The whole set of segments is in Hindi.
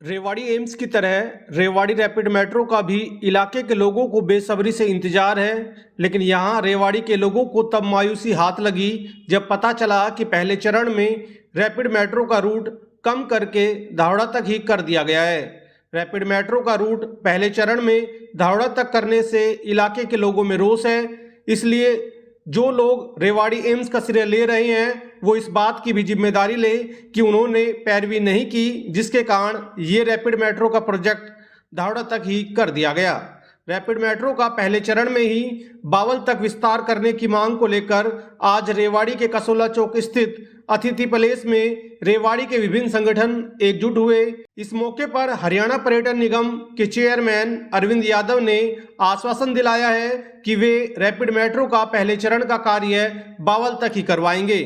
रेवाड़ी एम्स की तरह रेवाड़ी रैपिड मेट्रो का भी इलाके के लोगों को बेसब्री से इंतजार है। लेकिन यहां रेवाड़ी के लोगों को तब मायूसी हाथ लगी जब पता चला कि पहले चरण में रैपिड मेट्रो का रूट कम करके धावड़ा तक ही कर दिया गया है। रैपिड मेट्रो का रूट पहले चरण में धावड़ा तक करने से इलाके के लोगों में रोष है। इसलिए जो लोग रेवाड़ी एम्स का श्रेय ले रहे हैं वो इस बात की भी जिम्मेदारी ले कि उन्होंने पैरवी नहीं की, जिसके कारण ये रैपिड मेट्रो का प्रोजेक्ट धावड़ा तक ही कर दिया गया। रैपिड मेट्रो का पहले चरण में ही बावल तक विस्तार करने की मांग को लेकर आज रेवाड़ी के कसोला चौक स्थित अतिथि पैलेस में रेवाड़ी के विभिन्न संगठन एकजुट हुए। इस मौके पर हरियाणा पर्यटन निगम के चेयरमैन अरविंद यादव ने आश्वासन दिलाया है कि वे रैपिड मेट्रो का पहले चरण का कार्य बावल तक ही करवाएंगे।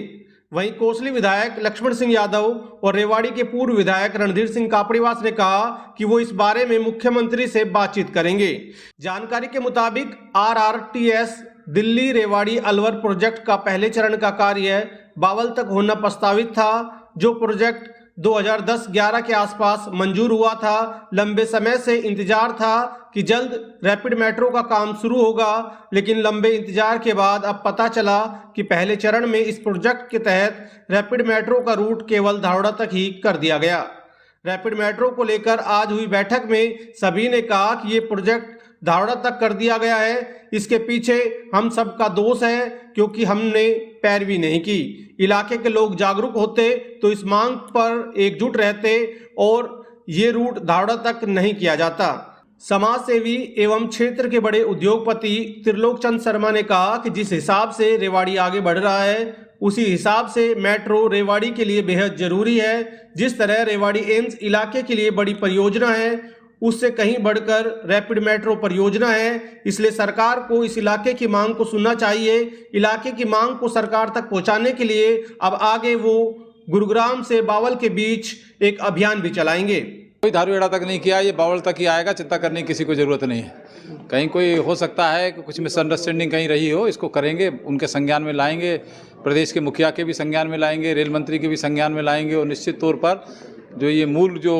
वहीं कोसली विधायक लक्ष्मण सिंह यादव और रेवाड़ी के पूर्व विधायक रणधीर सिंह कापड़ीवास ने कहा कि वो इस बारे में मुख्यमंत्री से बातचीत करेंगे। जानकारी के मुताबिक RRTS दिल्ली रेवाड़ी अलवर प्रोजेक्ट का पहले चरण का कार्य बावल तक होना प्रस्तावित था, जो प्रोजेक्ट 2010-11 के आसपास मंजूर हुआ था। लंबे समय से इंतजार था कि जल्द रैपिड मेट्रो का काम शुरू होगा, लेकिन लंबे इंतजार के बाद अब पता चला कि पहले चरण में इस प्रोजेक्ट के तहत रैपिड मेट्रो का रूट केवल धावड़ा तक ही कर दिया गया। रैपिड मेट्रो को लेकर आज हुई बैठक में सभी ने कहा कि ये प्रोजेक्ट धावड़ा तक कर दिया गया है, इसके पीछे हम सबका दोष है क्योंकि हमने पैरवी नहीं की। इलाके के लोग जागरूक होते तो इस मांग पर एकजुट रहते और ये रूट धावड़ा तक नहीं किया जाता। समाज सेवी एवं क्षेत्र के बड़े उद्योगपति त्रिलोक चंद शर्मा ने कहा कि जिस हिसाब से रेवाड़ी आगे बढ़ रहा है उसी हिसाब से मेट्रो रेवाड़ी के लिए बेहद जरूरी है। जिस तरह रेवाड़ी एम्स इलाके के लिए बड़ी परियोजना है, उससे कहीं बढ़कर रैपिड मेट्रो परियोजना है। इसलिए सरकार को इस इलाके की मांग को सुनना चाहिए। इलाके की मांग को सरकार तक पहुंचाने के लिए अब आगे वो गुरुग्राम से बावल के बीच एक अभियान भी चलाएंगे। कोई धारूहेड़ा तक नहीं किया, ये बावल तक ही आएगा, चिंता करने की किसी को ज़रूरत नहीं है। कहीं कोई हो सकता है कि कुछ मिसअंडरस्टैंडिंग कहीं रही हो, इसको करेंगे, उनके संज्ञान में लाएंगे, प्रदेश के मुखिया के भी संज्ञान में लाएंगे, रेल मंत्री के भी संज्ञान में लाएंगे और निश्चित तौर पर जो ये मूल जो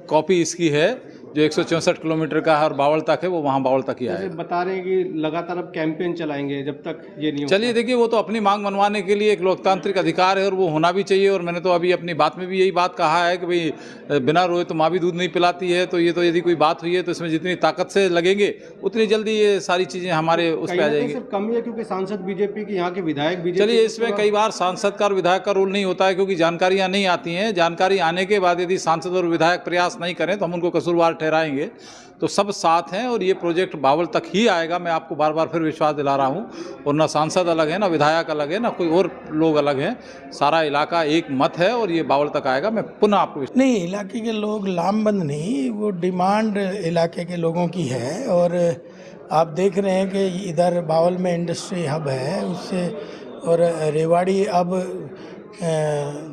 कॉपी इसकी है जो 164 किलोमीटर का है और बावल तक है, वो वहाँ बावल तक ही आएगा। बता रहे हैं कि लगातार अब कैंपेन चलाएंगे जब तक ये नहीं। चलिए देखिए, वो तो अपनी मांग मनवाने के लिए एक लोकतांत्रिक अधिकार है और वो होना भी चाहिए। और मैंने तो अभी अपनी बात में भी यही बात कहा है कि भाई बिना रोए तो माँ भी दूध नहीं पिलाती है। तो ये तो यदि कोई बात हुई है तो इसमें जितनी ताकत से लगेंगे उतनी जल्दी ये सारी चीज़ें हमारे उस पर आ जाएंगी। कमी है क्योंकि सांसद बीजेपी के, यहाँ के विधायक बीजेपी। चलिए, इसमें कई बार सांसद का और विधायक का रोल नहीं होता है क्योंकि जानकारियाँ नहीं आती हैं। जानकारी आने के बाद यदि सांसद और विधायक प्रयास नहीं करें तो हम उनको कसूरवार ठहराएंगे। तो सब साथ हैं और ये प्रोजेक्ट बावल तक ही आएगा। मैं आपको बार बार फिर विश्वास दिला रहा हूँ। और ना सांसद अलग है, ना विधायक अलग है, ना कोई और लोग अलग हैं। सारा इलाका एक मत है और ये बावल तक आएगा। मैं पुनः आपको नहीं, इलाके के लोग लामबंद नहीं, वो डिमांड इलाके के लोगों की है। और आप देख रहे हैं कि इधर बावल में इंडस्ट्री हब है उससे, और रेवाड़ी अब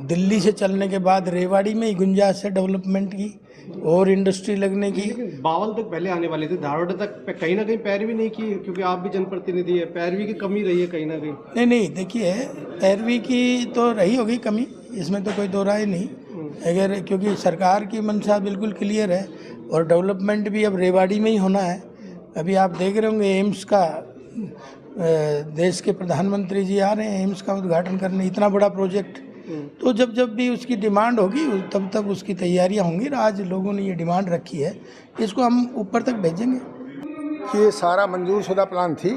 दिल्ली से चलने के बाद रेवाड़ी में ही गुंजाइश है डेवलपमेंट की और इंडस्ट्री लगने की। बावल तक पहले आने वाली थी, धावड़ा तक कहीं ना कहीं पैरवी नहीं की क्योंकि आप भी जनप्रतिनिधि है। पैरवी की कमी रही है कहीं ना कहीं। नहीं, देखिए पैरवी की तो रही होगी कमी, इसमें तो कोई दो राय नहीं। अगर क्योंकि सरकार की मंशा बिल्कुल क्लियर है और डेवलपमेंट भी अब रेवाड़ी में ही होना है। अभी आप देख रहे होंगे एम्स का, देश के प्रधानमंत्री जी आ रहे हैं एम्स का उद्घाटन करने, इतना बड़ा प्रोजेक्ट। तो जब भी उसकी डिमांड होगी तब तक उसकी तैयारियां होंगी। आज लोगों ने ये डिमांड रखी है, इसको हम ऊपर तक भेजेंगे। ये सारा मंजूर शुदा प्लान थी,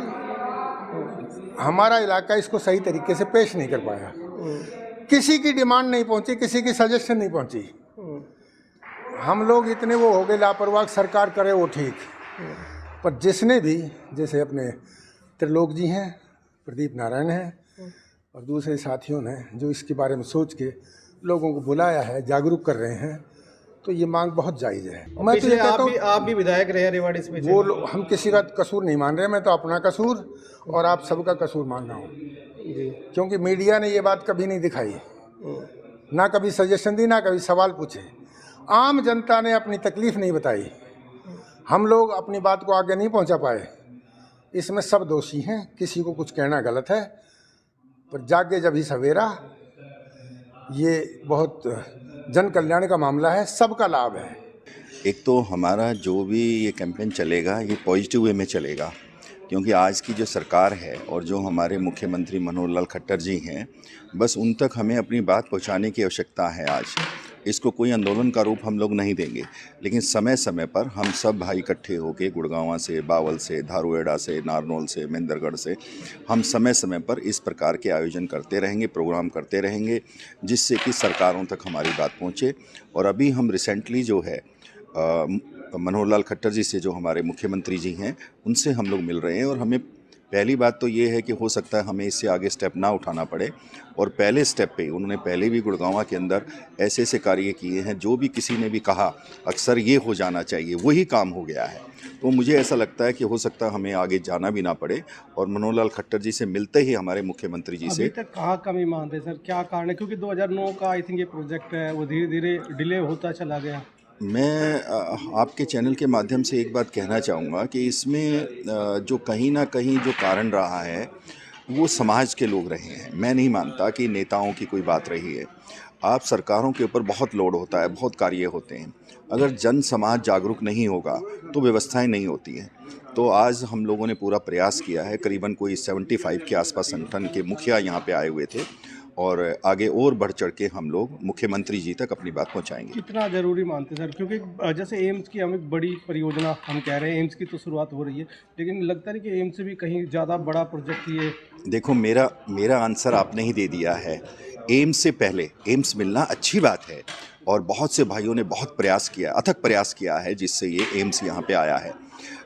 हमारा इलाका इसको सही तरीके से पेश नहीं कर पाया। किसी की डिमांड नहीं पहुंची, किसी की सजेशन नहीं पहुंची। हम लोग इतने वो हो गए लापरवाह, सरकार करे वो ठीक। पर जिसने भी, जैसे अपने त्रिलोक जी हैं, प्रदीप नारायण हैं और दूसरे साथियों ने जो इसके बारे में सोच के लोगों को बुलाया है, जागरूक कर रहे हैं, तो ये मांग बहुत जायज़ है। मैं तो ये कहता हूँ, आप भी विधायक रहे रेवाड़ी से, वो हम किसी का कसूर नहीं मान रहे। मैं तो अपना कसूर और आप सबका कसूर मान रहा हूँ, क्योंकि मीडिया ने ये बात कभी नहीं दिखाई, ना कभी सजेशन दी, ना कभी सवाल पूछे। आम जनता ने अपनी तकलीफ़ नहीं बताई, हम लोग अपनी बात को आगे नहीं पहुँचा पाए। इसमें सब दोषी हैं, किसी को कुछ कहना गलत है। पर जागे जब ही सवेरा, ये बहुत जन कल्याण का मामला है, सबका लाभ है। एक तो हमारा जो भी ये कैंपेन चलेगा ये पॉजिटिव वे में चलेगा, क्योंकि आज की जो सरकार है और जो हमारे मुख्यमंत्री मनोहर लाल खट्टर जी हैं, बस उन तक हमें अपनी बात पहुंचाने की आवश्यकता है। आज इसको कोई आंदोलन का रूप हम लोग नहीं देंगे, लेकिन समय समय पर हम सब भाई इकट्ठे होकर गुड़गांवा से, बावल से, धारूहेड़ा से, नारनौल से, महेंद्रगढ़ से हम समय समय पर इस प्रकार के आयोजन करते रहेंगे, प्रोग्राम करते रहेंगे, जिससे कि सरकारों तक हमारी बात पहुँचे। और अभी हम रिसेंटली जो है मनोहर लाल खट्टर जी से, जो हमारे मुख्यमंत्री जी हैं, उनसे हम लोग मिल रहे हैं। और हमें पहली बात तो ये है कि हो सकता है हमें इससे आगे स्टेप ना उठाना पड़े, और पहले स्टेप पे उन्होंने पहले भी गुड़गांवा के अंदर ऐसे ऐसे कार्य किए हैं जो भी किसी ने भी कहा अक्सर ये हो जाना चाहिए, वही काम हो गया है। तो मुझे ऐसा लगता है कि हो सकता है हमें आगे जाना भी ना पड़े, और मनोहर लाल खट्टर जी से मिलते ही हमारे मुख्यमंत्री जी से। अभी तक कहाँ कमी मानते हैं सर, क्या कारण है? क्योंकि 2009 का आई थिंक ये प्रोजेक्ट है, वो धीरे धीरे डिले होता चला गया। मैं आपके चैनल के माध्यम से एक बात कहना चाहूँगा कि इसमें जो कहीं ना कहीं जो कारण रहा है वो समाज के लोग रहे हैं। मैं नहीं मानता कि नेताओं की कोई बात रही है। आप सरकारों के ऊपर बहुत लोड होता है, बहुत कार्य होते हैं। अगर जन समाज जागरूक नहीं होगा तो व्यवस्थाएं नहीं होती हैं। तो आज हम लोगों ने पूरा प्रयास किया है, करीबन कोई 75 के आसपास संगठन के मुखिया यहाँ पे आए हुए थे, और आगे और बढ़ चढ़ के हम लोग मुख्यमंत्री जी तक अपनी बात पहुँचाएंगे। कितना ज़रूरी मानते हैं सर? क्योंकि जैसे एम्स की हमें बड़ी परियोजना हम कह रहे हैं, एम्स की तो शुरुआत हो रही है, लेकिन लगता नहीं कि एम्स से भी कहीं ज़्यादा बड़ा प्रोजेक्ट ये। देखो, मेरा आंसर आपने ही दे दिया है। एम्स से पहले एम्स मिलना अच्छी बात है, और बहुत से भाइयों ने बहुत प्रयास किया, अथक प्रयास किया है, जिससे ये एम्स यहाँ पे आया है।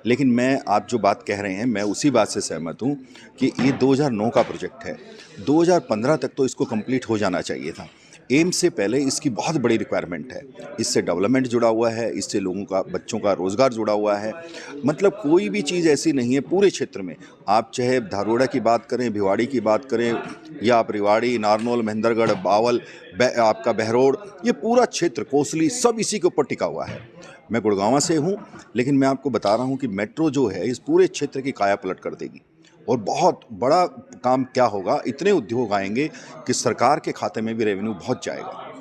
लेकिन मैं, आप जो बात कह रहे हैं, मैं उसी बात से सहमत हूँ कि ये 2009 का प्रोजेक्ट है। 2015 तक तो इसको कंप्लीट हो जाना चाहिए था। एम्स से पहले इसकी बहुत बड़ी रिक्वायरमेंट है। इससे डेवलपमेंट जुड़ा हुआ है, इससे लोगों का, बच्चों का रोज़गार जुड़ा हुआ है। मतलब कोई भी चीज़ ऐसी नहीं है पूरे क्षेत्र में, आप चाहे धारूहेड़ा की बात करें, भिवाड़ी की बात करें, या आप रेवाड़ी, नारनौल, महेंद्रगढ़, बावल, आपका बहरोड़, ये पूरा क्षेत्र, कोसली, सब इसी के ऊपर टिका हुआ है। मैं गुड़गांवा से हूँ, लेकिन मैं आपको बता रहा हूँ कि मेट्रो जो है इस पूरे क्षेत्र की काया पलट कर देगी। और बहुत बड़ा काम क्या होगा, इतने उद्योग आएंगे कि सरकार के खाते में भी रेवेन्यू बहुत जाएगा।